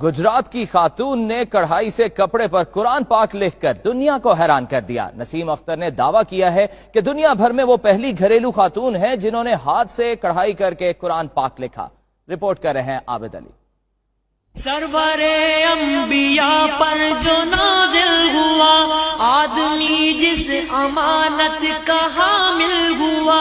گجرات کی خاتون نے کڑھائی سے کپڑے پر قرآن پاک لکھ کر دنیا کو حیران کر دیا۔ نسیم اختر نے دعویٰ کیا ہے کہ دنیا بھر میں وہ پہلی گھریلو خاتون ہے جنہوں نے ہاتھ سے کڑھائی کر کے قرآن پاک لکھا۔ رپورٹ کر رہے ہیں عابد علی۔ سرور انبیاء پر جو نازل ہوا، آدمی جس امانت کا حامل ہوا،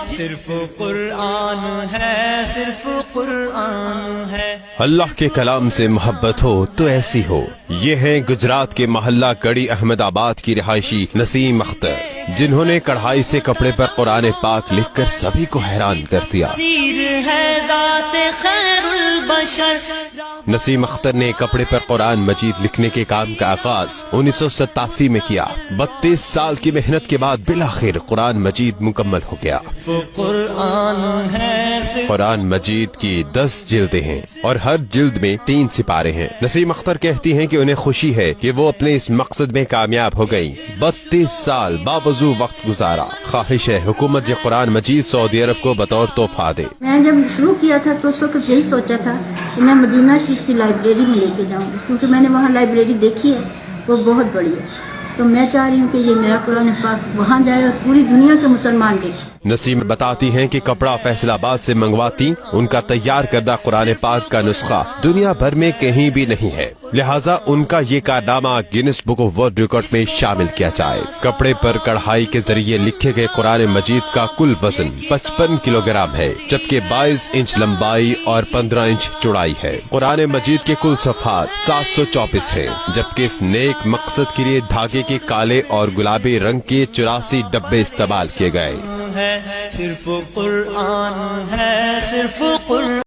صرف قرآن ہے، صرف قرآن ہے۔ اللہ کے کلام سے محبت ہو تو ایسی ہو۔ یہ ہیں گجرات کے محلہ کڑی احمد آباد کی رہائشی نسیم اختر، جنہوں نے کڑھائی سے کپڑے پر قرآن پاک لکھ کر سبھی کو حیران کر دیا۔ ہے ذات خیر البشر۔ نسیم اختر نے کپڑے پر قرآن مجید لکھنے کے کام کا آغاز 1987 میں کیا۔ 32 سال کی محنت کے بعد بالآخر قرآن مجید مکمل ہو گیا۔ قرآن مجید کی 10 جلدیں ہیں اور ہر جلد میں 3 سپارے ہیں۔ نسیم اختر کہتی ہیں کہ انہیں خوشی ہے کہ وہ اپنے اس مقصد میں کامیاب ہو گئی۔ 32 سال باوضو وقت گزارا۔ خواہش ہے حکومت یہ قرآن مجید سعودی عرب کو بطور تحفہ دے۔ میں جب شروع کیا تھا تو اس وقت یہی سوچا تھا کہ میں مدینہ شریف کی لائبریری میں لے کے جاؤں گی، کیونکہ میں نے وہاں لائبریری دیکھی ہے، وہ بہت بڑی ہے، تو میں چاہ رہی ہوں کہ یہ میرا قرآن پاک وہاں جائے اور پوری دنیا کے مسلمان دیکھیں۔ نسیم بتاتی ہیں کہ کپڑا فیصل آباد سے منگواتی، ان کا تیار کردہ قرآن پاک کا نسخہ دنیا بھر میں کہیں بھی نہیں ہے، لہٰذا ان کا یہ کارنامہ grains book of world record میں شامل کیا جائے۔ کپڑے پر کڑھائی کے ذریعے لکھے گئے قرآن مجید کا کل وزن 55 کلوگرام ہے، جبکہ 22 انچ لمبائی اور 15 انچ چوڑائی ہے۔ قرآن مجید کے کل صفحات 724 ہیں، جبکہ اس نیک مقصد کے لیے دھاگے کے کالے اور گلابی رنگ کے 84 ڈبے استعمال کیے گئے۔ صرف قرآن ہے، صرف قرآن